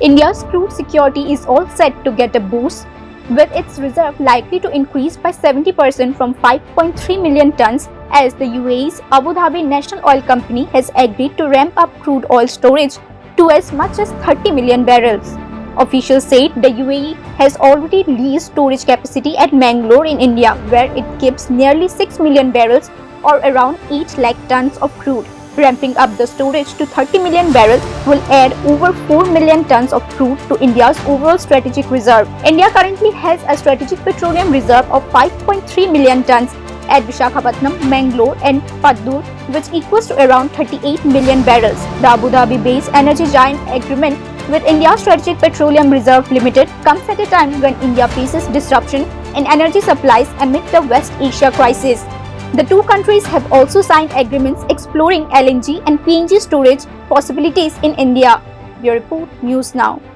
India's crude security is all set to get a boost, with its reserve likely to increase by 70% from 5.3 million tons as the UAE's Abu Dhabi National Oil Company has agreed to ramp up crude oil storage to as much as 30 million barrels. Officials said the UAE has already leased storage capacity at Mangalore in India, where it keeps nearly 6 million barrels or around 8 lakh tons of crude. Ramping up the storage to 30 million barrels will add over 4 million tons of crude to India's overall strategic reserve. India currently has a strategic petroleum reserve of 5.3 million tons at Visakhapatnam, Mangalore and Paddur, which equals to around 38 million barrels. The Abu Dhabi-based energy giant agreement with India's Strategic Petroleum Reserve Limited comes at a time when India faces disruption in energy supplies amid the West Asia crisis. The two countries have also signed agreements exploring LNG and PNG storage possibilities in India. Bureau Report, News Now.